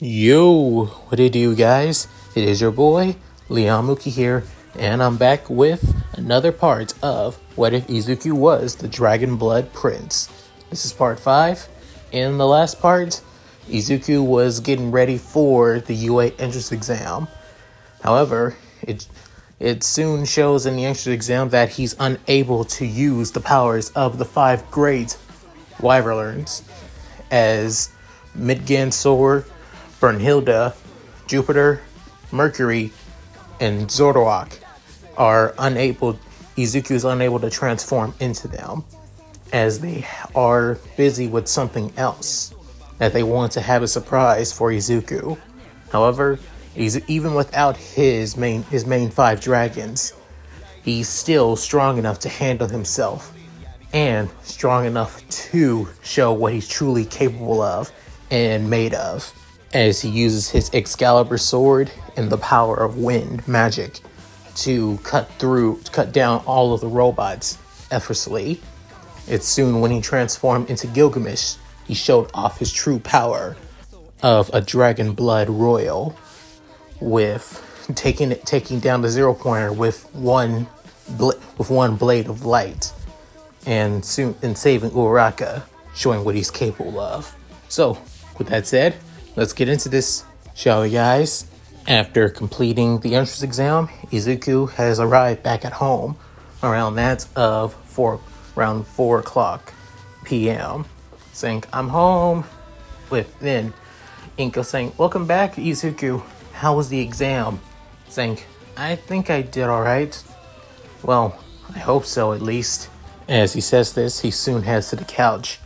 Yo, what it do, guys? It is your boy, Mooky here, and I'm back with another part of What If Izuku Was the Dragon Blood Prince. This is part 5. In the last part, Izuku was getting ready for the UA entrance exam. However, it soon shows in the entrance exam that he's unable to use the powers of the 5 great Wyverns, as Midgand Sword, Brunhilde, Jupiter, Mercury, and Zoroark are unable. Izuku is unable to transform into them, as they are busy with something else that they want to have a surprise for Izuku. However, even without his main 5 dragons, he's still strong enough to handle himself and strong enough to show what he's truly capable of and made of, as he uses his Excalibur sword and the power of wind magic to cut down all of the robots effortlessly. It's soon when he transformed into Gilgamesh, he showed off his true power of a dragon blood royal, with taking down the Zero Pointer with one blade of light, and saving Uraraka, showing what he's capable of. So, with that said, let's get into this, shall we, guys? After completing the entrance exam, Izuku has arrived back at home around 4 o'clock p.m. saying, "I'm home," with then Inko saying, "Welcome back, Izuku. How was the exam?" Saying, "I think I did alright." "Well, I hope so, at least." As he says this, he soon heads to the couch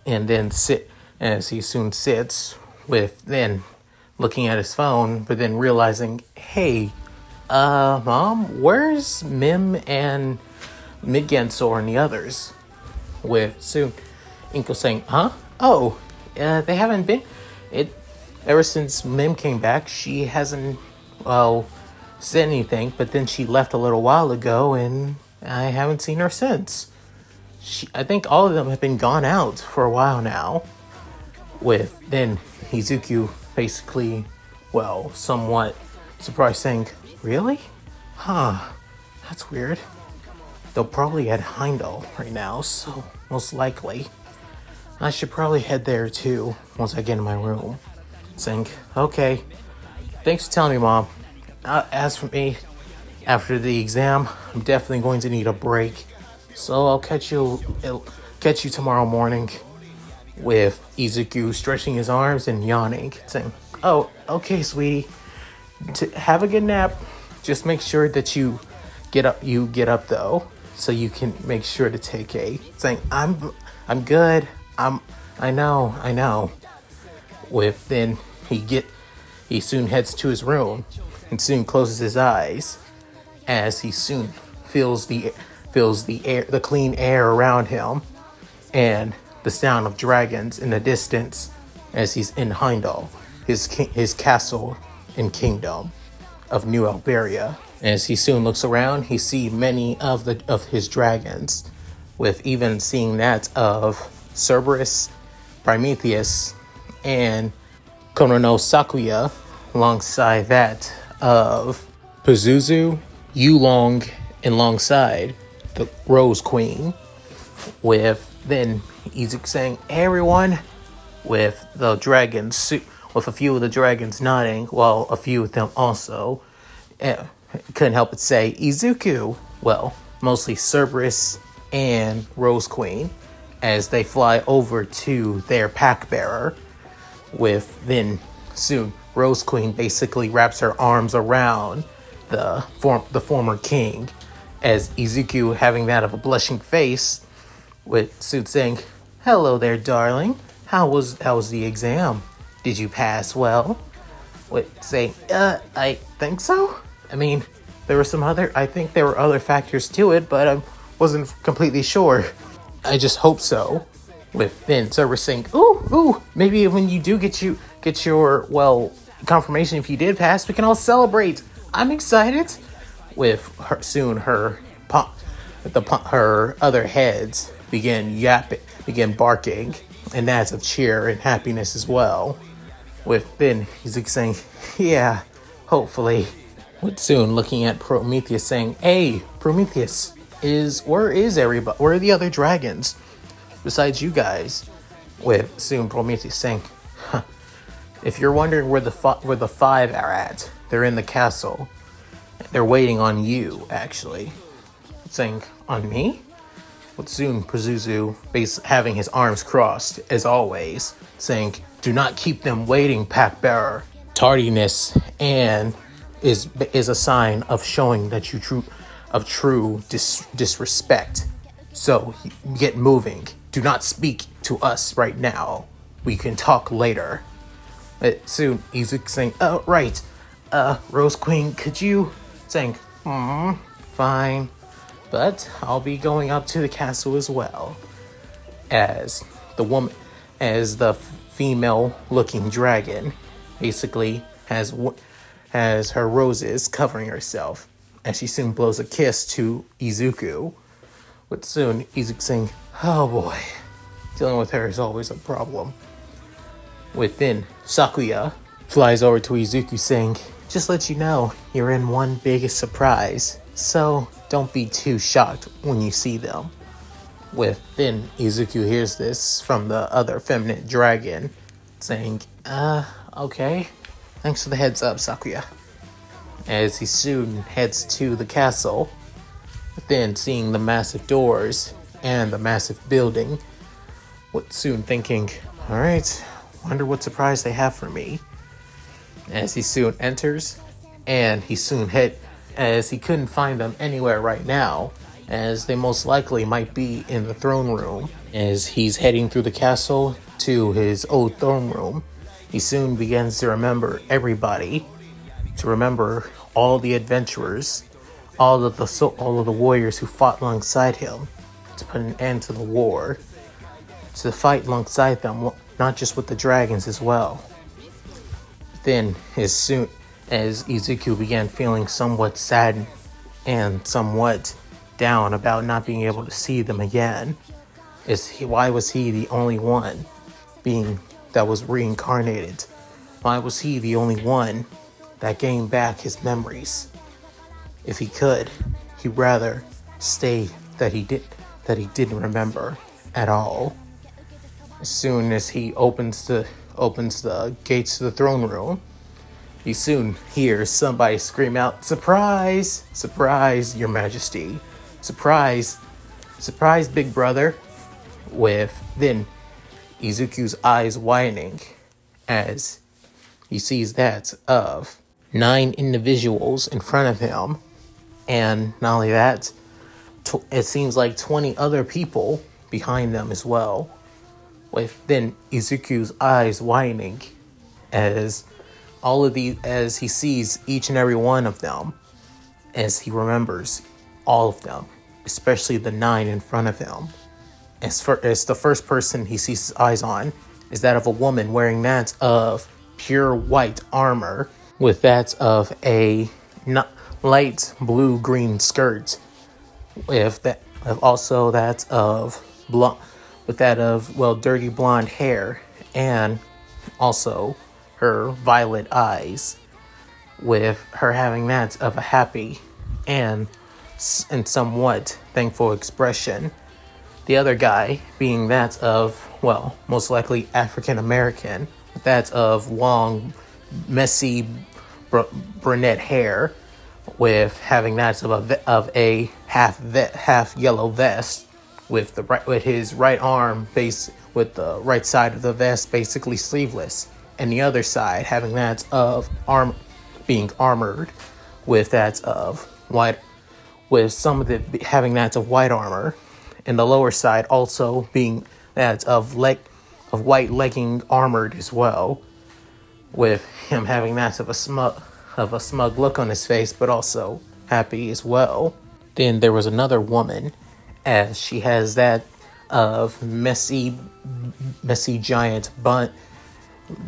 and then sits with then looking at his phone, but then realizing, hey, Mom, where's Mim and Midgansor and the others? With soon Inko saying, "Huh? Oh, they haven't been. Ever since Mim came back, she hasn't, said anything, but then she left a little while ago, and I haven't seen her since. I think all of them have been gone out for a while now." With then Izuku basically, somewhat surprised, saying, "Really? Huh, that's weird. They'll probably at Heimdall right now, so most likely I should probably head there too once I get in my room." Saying, "Okay, thanks for telling me, Mom. As for me, after the exam, I'm definitely going to need a break, so I'll catch you tomorrow morning." With Izuku stretching his arms and yawning, saying, "Oh, okay, sweetie. Have a good nap. Just make sure that you get up though, so you can make sure to take a." Saying, I'm good. I know." With then he soon heads to his room and soon closes his eyes, as he soon feels the clean air around him and the sound of dragons in the distance, as he's in Heimdall, his castle and kingdom of New Alberia. As he soon looks around, he sees many of his dragons, with even seeing that of Cerberus, Prometheus, and Konono Sakuya, alongside that of Pazuzu, Yulong, and alongside the Rose Queen. With then Izuku saying, "Hey everyone," with the dragons, with a few of the dragons nodding, while a few of them also couldn't help but say, "Izuku." Mostly Cerberus and Rose Queen, as they fly over to their pack bearer. With then soon Rose Queen basically wraps her arms around the former king, as Izuku having that of a blushing face, with Suit saying, "Hello there, darling. How was the exam? Did you pass well?" With saying, I think so. I mean, I think there were other factors to it, but I wasn't completely sure. I just hope so." With then Cerberus saying, ooh, maybe when you do get your confirmation, if you did pass, we can all celebrate. I'm excited." With her other heads begin barking, and that's of cheer and happiness as well. With then Izuku saying, yeah, hopefully. With soon looking at Prometheus saying, hey, Prometheus, where is everybody? Where are the other dragons besides you guys? With soon Prometheus saying, huh, if you're wondering where the five are at, they're in the castle. They're waiting on you, actually. Saying, on me? With soon Pazuzu having his arms crossed, as always, saying, do not keep them waiting, pack bearer. Tardiness and is a sign of showing that you true disrespect. So get moving. Do not speak to us right now. We can talk later. Soon Izuku saying, oh right, Rose Queen, could you? Saying, fine, but I'll be going up to the castle as well. As the female-looking dragon basically has her roses covering herself, as she soon blows a kiss to Izuku. But soon Izuku saying, oh boy, dealing with her is always a problem. Within, Sakuya flies over to Izuku saying, just let you know, you're in one biggest surprise, so don't be too shocked when you see them. Within, Izuku hears this from the other feminine dragon, saying, okay, thanks for the heads up, Sakuya. As he soon heads to the castle, then seeing the massive doors and the massive building, soon thinking, alright, wonder what surprise they have for me. As he soon enters, and as he couldn't find them anywhere right now, as they most likely might be in the throne room. As he's heading through the castle to his old throne room, he soon begins to remember everybody, to remember all the adventurers, all of the warriors who fought alongside him, to put an end to the war, to fight alongside them, not just with the dragons as well. Then, as soon as Izuku began feeling somewhat sad and somewhat down about not being able to see them again, why was he the only one that was reincarnated? Why was he the only one that gained back his memories? If he could, he'd rather stay that he didn't remember at all. As soon as he opens the gates to the throne room, he soon hears somebody scream out, surprise! Surprise, your majesty! Surprise! Surprise, big brother! With then Izuku's eyes widening as he sees that of 9 individuals in front of him, and not only that, it seems like 20 other people behind them as well. With then Izuku's eyes widening as as he sees each and every one of them, as he remembers all of them, especially the 9 in front of him. As the first person he sees his eyes on is that of a woman wearing that of pure white armor, with that of a light blue-green skirt, also that of dirty blonde hair, and also her violet eyes, with her having that of a happy and somewhat thankful expression. The other guy being that of, most likely African American, that of long, messy brunette hair, with having that of a half yellow vest, with his right arm with the right side of the vest basically sleeveless, and the other side having that of being armored, with that of white, with some of having that of white armor, and the lower side also being that of white legging armored as well, with him having that of a smug look on his face, but also happy as well. Then there was another woman, as she has that of messy giant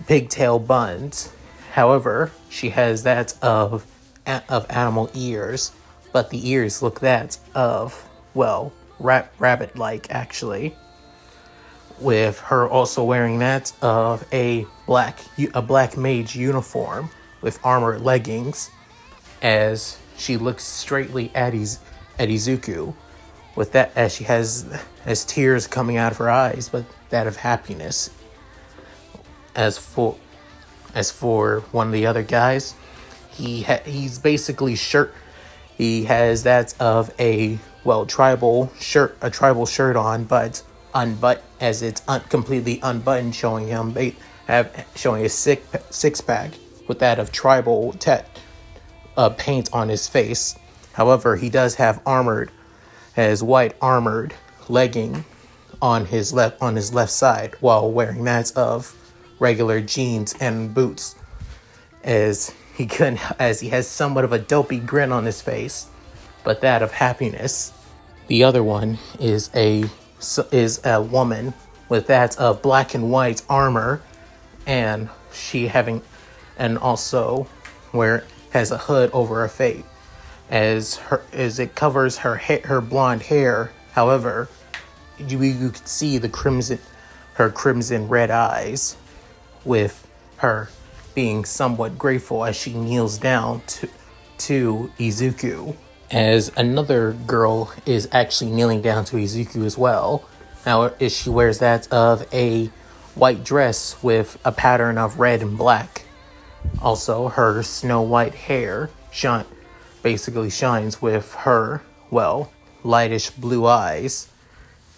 pigtail buns. However, she has that of animal ears, but the ears look that of, rabbit-like, actually. with her also wearing that of a black mage uniform with armored leggings, as she looks straightly at Izuku, with that as she has tears coming out of her eyes, but that of happiness. As for one of the other guys, he's basically he has that of a tribal shirt on, but as it's completely unbuttoned, showing a six pack with that of tribal paint on his face. However, he does have white armored legging on his left side, while wearing that of regular jeans and boots, as he has somewhat of a dopey grin on his face, but that of happiness. The other one is a woman with that of black and white armor, and also has a hood over her face, as it covers her blonde hair. However, you can see her crimson red eyes, with her being somewhat grateful as she kneels down to Izuku, as another girl is actually kneeling down to Izuku as well. Now, she wears that of a white dress with a pattern of red and black. Also, her snow white hair basically shines with her, lightish blue eyes.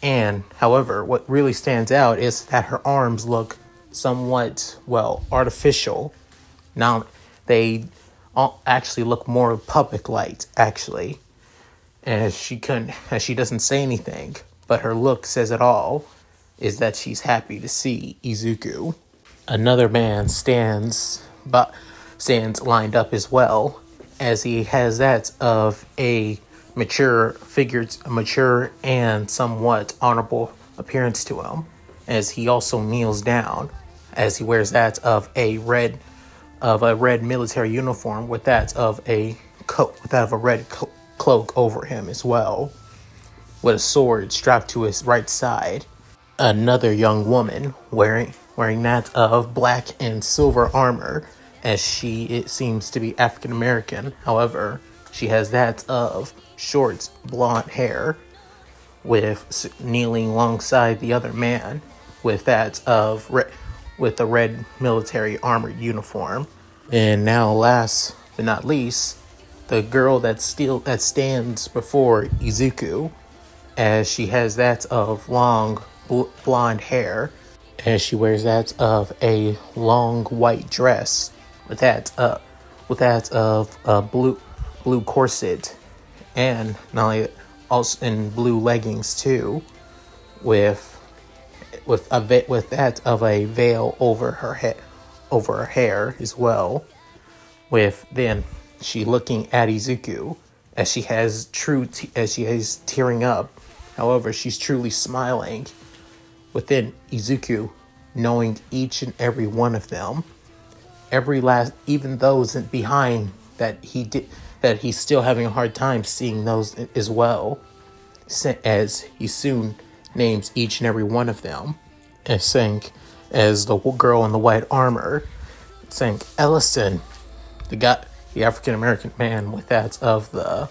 And, however, what really stands out is that her arms look somewhat, artificial. Now, they actually look more puppet-like, actually. As she doesn't say anything, but her look says it all, is that she's happy to see Izuku. Another man stands lined up as well, as he has that of a mature and somewhat honorable appearance to him, as he also kneels down, as he wears that of a red military uniform with that of a red cloak over him as well, with a sword strapped to his right side. Another young woman wearing that of black and silver armor, as it seems to be African American. However, she has that of short blonde hair, with kneeling alongside the other man with that of with the red military armored uniform. And now, last but not least, the girl that stands before Izuku, as she has that of long blonde hair, as she wears that of a long white dress with that of a blue corset, and not only also in blue leggings too, with that of a veil over her hair as well. With then she looking at Izuku, as she is tearing up. However, she's truly smiling within Izuku, knowing each and every one of them, even those behind that he's still having a hard time seeing those as well, as he soon names each and every one of them, as the girl in the white armor, saying Ellison, the African American man with that of the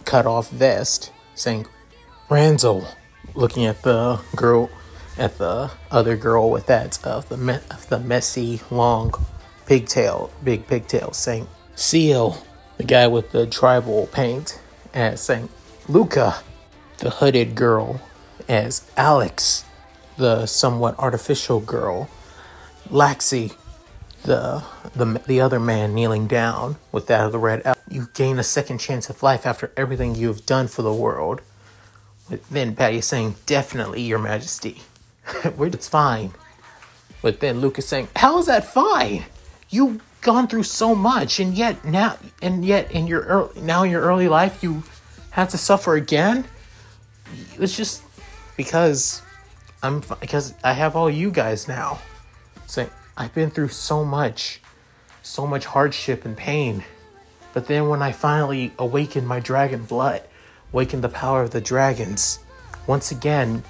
cut off vest, saying Ranzel, looking at the other girl with that of the messy long big pigtail, saying Seal, the guy with the tribal paint, as saying Luca, the hooded girl, as Alex, the somewhat artificial girl, Laxi, the other man kneeling down with that of the red. You gain a second chance of life after everything you have done for the world. But then Patty saying, definitely, Your Majesty. It's fine. But then Lucas saying, how is that fine? You've gone through so much, and yet in your early life you have to suffer again. It's just because I have all you guys now. Saying, I've been through so much hardship and pain. But then when I finally awakened my dragon blood, awakened the power of the dragons, once again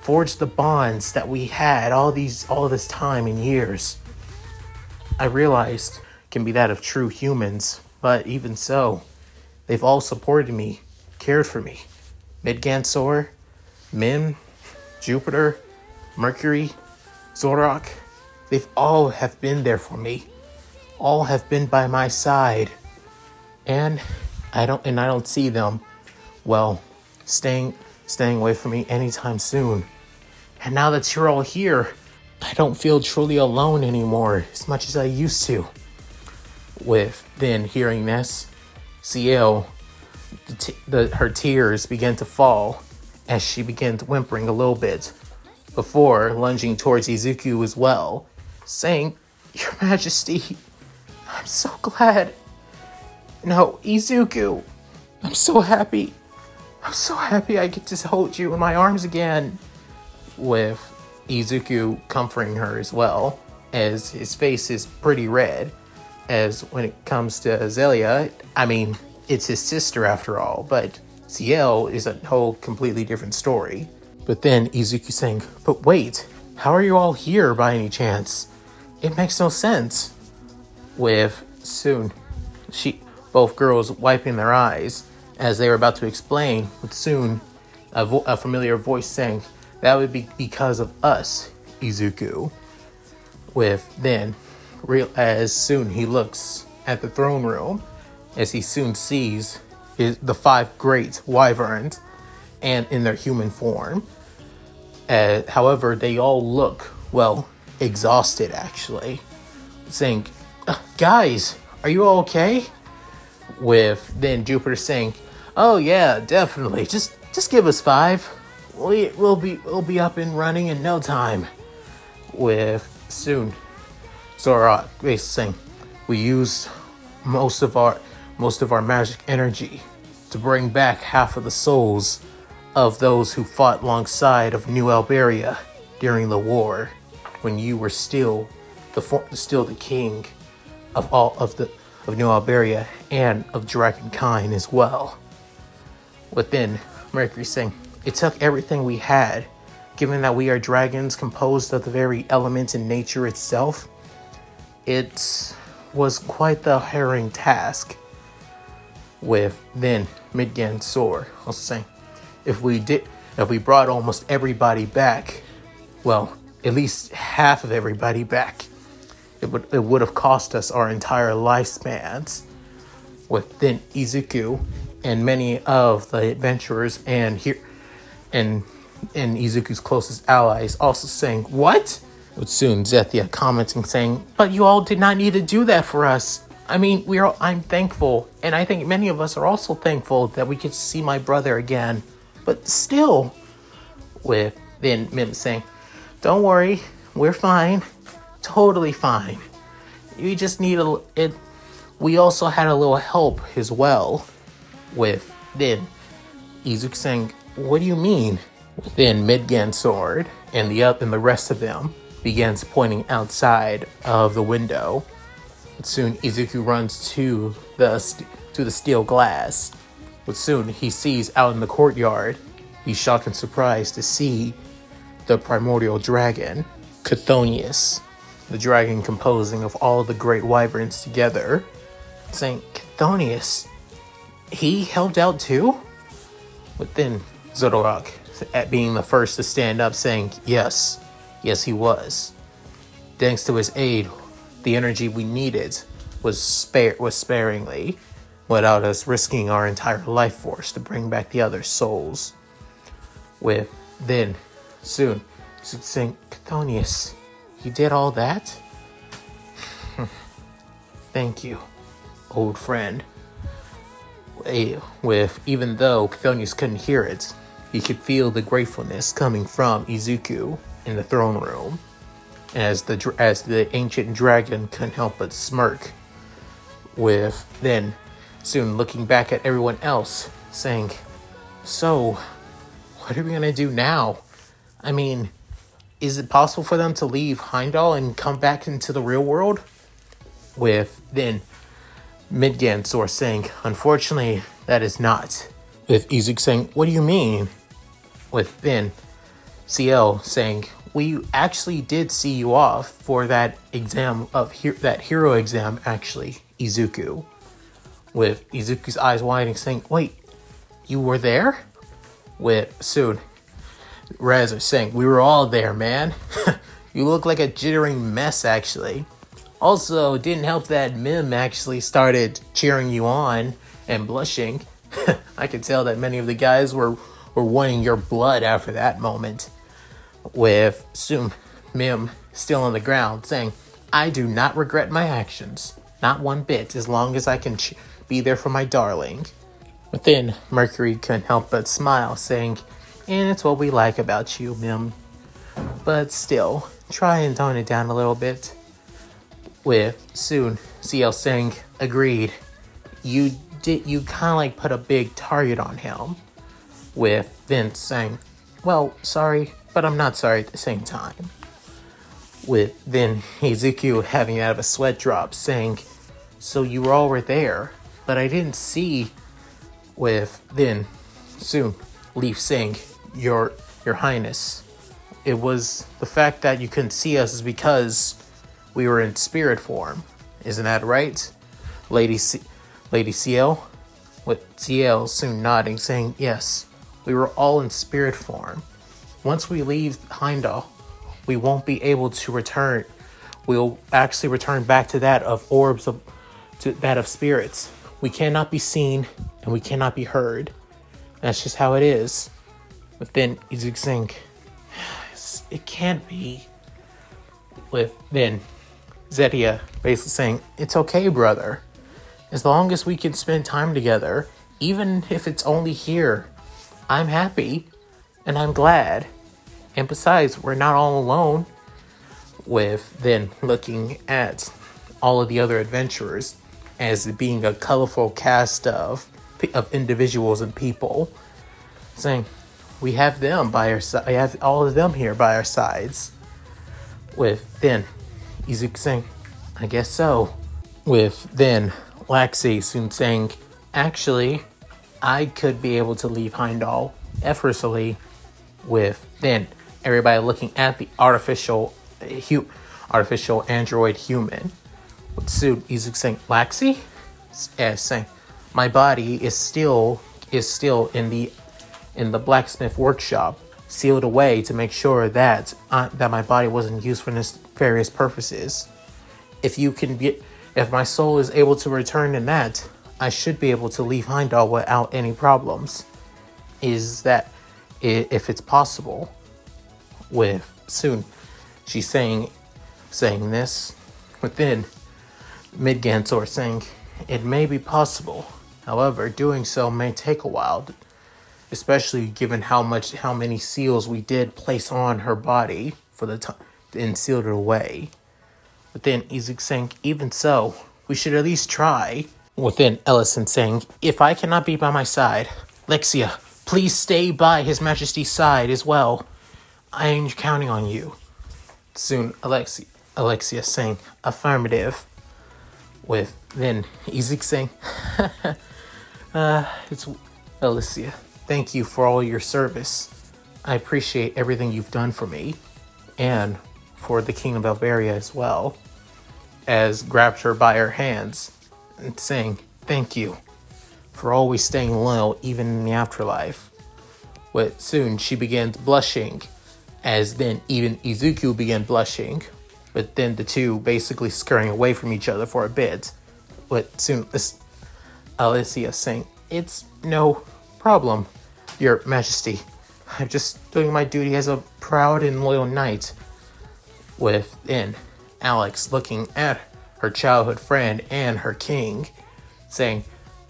forge the bonds that we had all this time and years. I realized can be that of true humans, but even so, they've all supported me, cared for me. Midgansor, Mim, Jupiter, Mercury, Zoroark, they've all have been there for me. All have been by my side. And I don't see them, well, staying away from me anytime soon. And now that you're all here, I don't feel truly alone anymore as much as I used to. With then hearing this, Ciel, her tears began to fall as she began whimpering a little bit before lunging towards Izuku as well, saying, "Your Majesty, I'm so glad. No, Izuku, I'm so happy. I'm so happy I get to hold you in my arms again." With Izuku comforting her as well, as his face is pretty red, as when it comes to Azalea, I mean, it's his sister after all, but Ciel is a whole completely different story. But then Izuku saying, "But wait, how are you all here by any chance? It makes no sense." With soon, both girls wiping their eyes as they were about to explain, with soon a familiar voice saying, "That would be because of us, Izuku." With then, as soon he looks at the throne room, as he soon sees the 5 great wyverns, and in their human form. However, they all look, well, exhausted actually, saying, "Guys, are you all okay?" With then Jupiter saying, "Oh yeah, definitely. Just give us 5. We'll be up and running in no time." With soon Zoroark basically saying, "We used most of our magic energy to bring back half of the souls of those who fought alongside of New Alberia during the war, when you were still the king of New Alberia and of Dragonkind as well." Within Mercury saying, "It took everything we had, given that we are dragons composed of the very element in nature itself. It was quite the harrowing task." With then Midgansor also saying, if we brought almost everybody back, well, at least half of everybody back, it would have cost us our entire lifespans." With then Izuku and many of the adventurers and Izuku's closest allies also saying, "What?" With soon Zethia commenting saying, "But you all did not need to do that for us. I mean, I'm thankful, and I think many of us are also thankful that we get to see my brother again. But still," with then Mim saying, "Don't worry, we're fine, totally fine. You just need we also had a little help as well." With then Izuku saying, "What do you mean?" Then Midgansor and the rest of them begins pointing outside of the window. Soon Izuku runs to the steel glass. But soon he sees out in the courtyard, he's shocked and surprised to see the primordial dragon, Chthonius, the dragon composing of all the great wyverns together, saying, "Chthonius, he helped out too?" But then Zoroark, at being the first to stand up, saying, yes he was. Thanks to his aid, the energy we needed was sparingly, without us risking our entire life force to bring back the other souls." With then soon saying, "Chthonius, you did all that? Thank you, old friend." With even though Chthonius couldn't hear it, he could feel the gratefulness coming from Izuku in the throne room, as the ancient dragon couldn't help but smirk. With then soon looking back at everyone else, saying, "So, what are we gonna do now? I mean, is it possible for them to leave Heimdall and come back into the real world?" With then Midgansor saying, "Unfortunately, that is not." With Izuku saying, "What do you mean?" with then CL saying, we actually did see you off for that exam that hero exam, actually, Izuku. With Izuku's eyes widening, saying, wait, you were there? With soon Rez are saying, we were all there, man. You look like a jittering mess, actually. Also, it didn't help that Mim actually started cheering you on and blushing. I could tell that many of the guys were wanting your blood after that moment. With soon Mim still on the ground saying, I do not regret my actions. Not one bit, as long as I can be there for my darling. But then Mercury couldn't help but smile, saying, and it's what we like about you, Mim. But still, try and tone it down a little bit. With soon CL saying, agreed. You kind of like put a big target on him. With Vince saying, well, sorry, but I'm not sorry at the same time. With then Izuku having out of a sweat drop, saying, so you all were there, but I didn't see. With then soon Leaf saying, Your Highness, it was the fact that you couldn't see us is because we were in spirit form. Isn't that right, Lady CL? With CL soon nodding, saying, yes, we were all in spirit form. Once we leave Heimdall, we won't be able to return. We'll actually return back to that of orbs, to that of spirits. We cannot be seen and we cannot be heard. That's just how it is. But then Izuku saying, it can't be. With then Zetia basically saying, it's okay, brother. As long as we can spend time together, even if it's only here, I'm happy and I'm glad. And besides, we're not all alone. With then looking at all of the other adventurers as being a colorful cast of individuals and people, saying, we have them by our side. We have all of them here by our sides. With then Izuku saying, I guess so. With then Laxi soon saying, actually, I could be able to leave Heimdall effortlessly. With then everybody looking at the artificial android human. With soon Izuku saying, Laxi? As saying, my body is still in the blacksmith workshop, sealed away to make sure that my body wasn't used for nefarious purposes. If my soul is able to return in that, I should be able to leave Heimdall without any problems. Is that if it's possible? With soon she's saying this. Within Midgansor saying, it may be possible. However, doing so may take a while, especially given how many seals we did place on her body for the time and sealed it away. But then Izuku saying, even so, we should at least try. Within Ellison saying, if I cannot be by my side, Lexia, please stay by His Majesty's side as well. I am counting on you. Soon Alexia saying, affirmative. With then Izuku saying, it's Alicia. Thank you for all your service. I appreciate everything you've done for me and for the Kingdom of Bavaria as well. As grabbed her by her hands and saying, thank you for always staying loyal even in the afterlife. But soon she begins blushing, as then even Izuku began blushing. But then the two basically scurrying away from each other for a bit. But soon Alicia saying, it's no problem, Your Majesty. I'm just doing my duty as a proud and loyal knight. Within Alex looking at her childhood friend and her king, saying,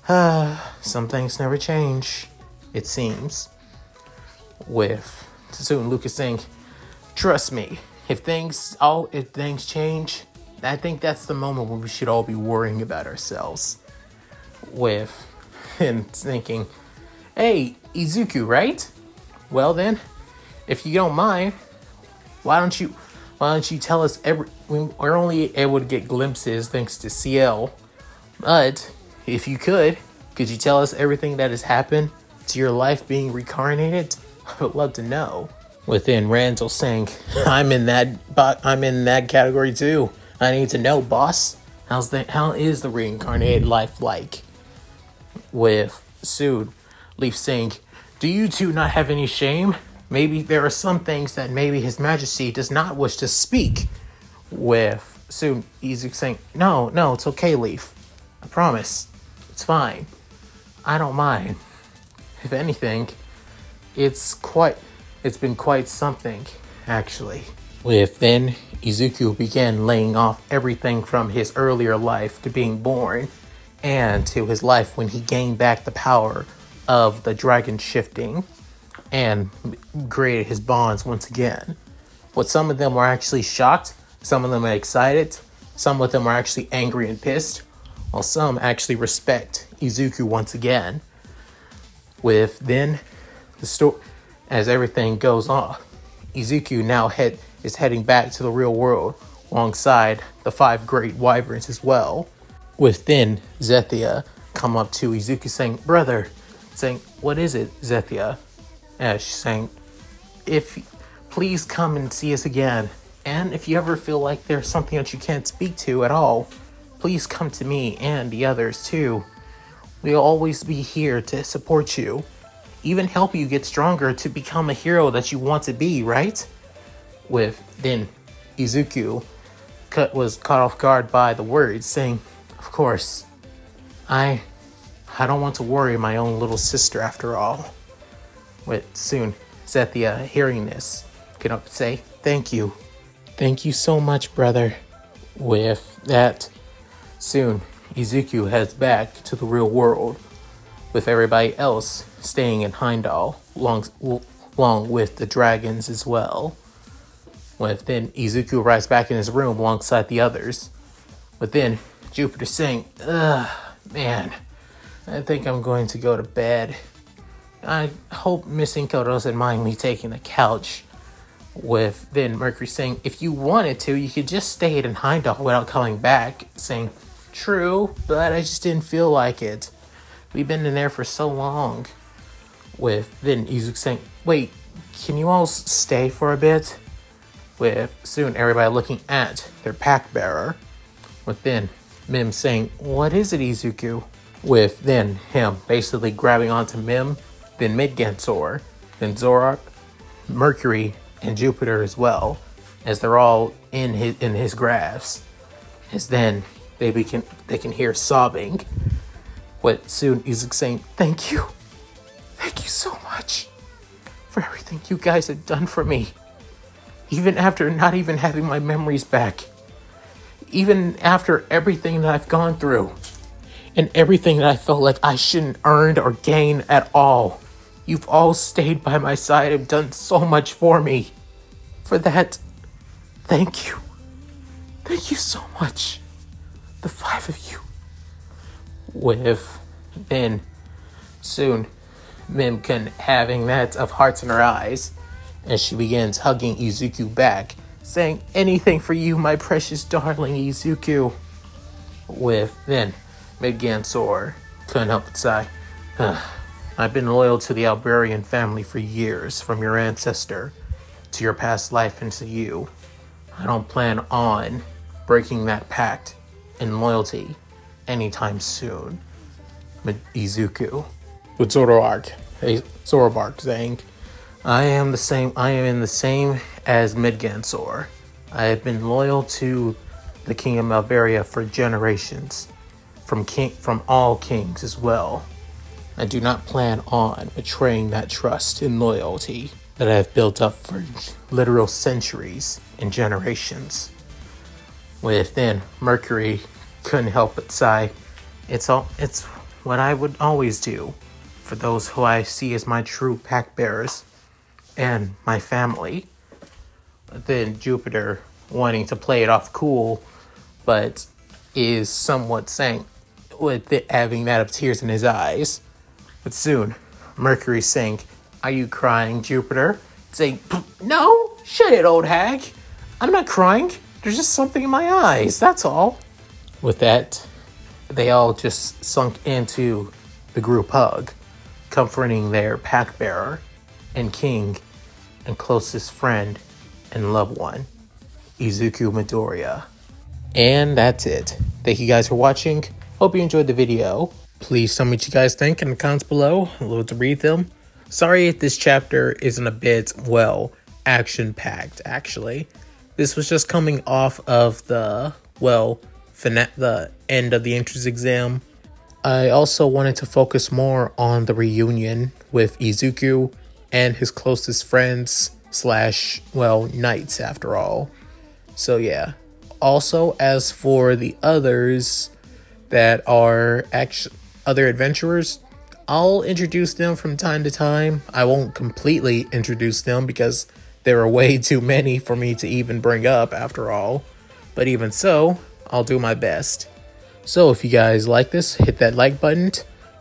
some things never change, it seems. With soon Lucas saying, trust me, if things change, I think that's the moment when we should all be worrying about ourselves. With him thinking, hey, Izuku, right? Well then, if you don't mind, why don't you tell us we're only able to get glimpses thanks to CL, but if you could you tell us everything that has happened to your life being reincarnated? I would love to know. Within Randall saying, I'm in that category too. I need to know, boss. How is the reincarnated life like? With Soon, Leaf saying, do you two not have any shame? Maybe there are some things that maybe His Majesty does not wish to speak. With Soon, Izuku saying, no, it's okay, Leaf. I promise. It's fine. I don't mind. If anything, it's been quite something, actually. With then, Izuku began laying off everything from his earlier life to being born, and to his life when he gained back the power of the dragon shifting, and created his bonds once again. But some of them were actually shocked, some of them are excited, some of them are actually angry and pissed, while some actually respect Izuku once again. With then, the story, as everything goes on, Izuku now is heading back to the real world alongside the 5 great wyverns as well. With then Zethia come up to Izuku saying, brother, saying, what is it, Zethia? As she's saying, please come and see us again. And if you ever feel like there's something that you can't speak to at all, please come to me and the others too. We'll always be here to support you. Even help you get stronger to become a hero that you want to be, right? With then Izuku was caught off guard by the words, saying, of course, I don't want to worry my own little sister after all. With soon Zethia hearing this, can up say, thank you. Thank you so much, brother. With that, soon Izuku heads back to the real world, with everybody else staying in Heimdall, along with the dragons as well. With then Izuku arrives back in his room alongside the others. With then Jupiter saying, man, I think I'm going to go to bed. I hope Miss Inko doesn't mind me taking the couch. With then Mercury saying, if you wanted to, you could just stay in Heimdall without coming back. Saying, true, but I just didn't feel like it. We've been in there for so long. With then Izuku saying, wait, can you all stay for a bit? With soon everybody looking at their pack bearer. With then Mim saying, what is it, Izuku? With then him basically grabbing onto Mim, then Midgensor, then Zorak, Mercury, and Jupiter as well, as they're all in his grasp. As then they can hear sobbing. With soon Izuku saying, thank you so much for everything you guys have done for me. Even after not even having my memories back. Even after everything that I've gone through. And everything that I felt like I shouldn't earn or gain at all. You've all stayed by my side and done so much for me. For that, thank you. Thank you so much. The 5 of you. With then soon Mimkin having that of hearts in her eyes, as she begins hugging Izuku back, saying, anything for you, my precious darling Izuku. With then Midgansor couldn't help but sigh. I've been loyal to the Alberian family for years, from your ancestor to your past life and to you. I don't plan on breaking that pact and loyalty anytime soon. Izuku. With Zoroark saying, I am in the same as Midgansor. I have been loyal to the Kingdom of Alberia for generations, from all kings as well. I do not plan on betraying that trust and loyalty that I have built up for literal centuries and generations. With then Mercury couldn't help but sigh. It's what I would always do for those who I see as my true pack bearers and my family. Then Jupiter, wanting to play it off cool, but is somewhat saying, with it having that of tears in his eyes. But soon, Mercury saying, are you crying, Jupiter? Saying, no, shut it, old hag. I'm not crying. There's just something in my eyes, that's all. With that, they all just sunk into the group hug, comforting their pack bearer. and king and closest friend and loved one, Izuku Midoriya. And that's it. Thank you guys for watching. Hope you enjoyed the video. Please tell me what you guys think in the comments below. I'd love to read them. Sorry if this chapter isn't a bit, well, action-packed, actually. This was just coming off of the, well, the end of the entrance exam. I also wanted to focus more on the reunion with Izuku and his closest friends slash, well, knights after all. So yeah. Also, as for the others that are other adventurers, I'll introduce them from time to time. I won't completely introduce them because there are way too many for me to even bring up after all. But even so, I'll do my best. So if you guys like this, hit that like button.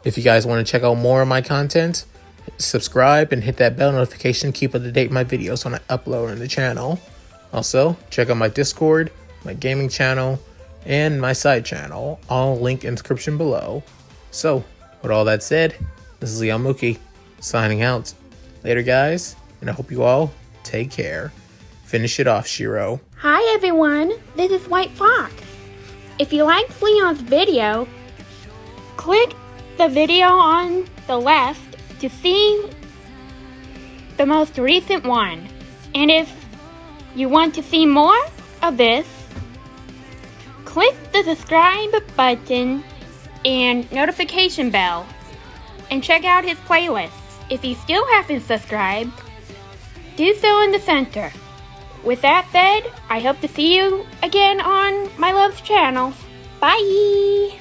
If you guys want to check out more of my content, subscribe and hit that bell notification. Keep up to date with my videos when I upload on the channel. Also, check out my Discord, my gaming channel, and my side channel, all linked in the description below. So, with all that said, this is Mooky, signing out. Later guys, and I hope you all take care. Finish it off, Shiro. Hi everyone, this is White Fox. If you liked Leon's video, click the video on the left to see the most recent one. And if you want to see more of this, click the subscribe button and notification bell and check out his playlists. If you still haven't subscribed, do so in the center. With that said, I hope to see you again on my love's channel. Bye!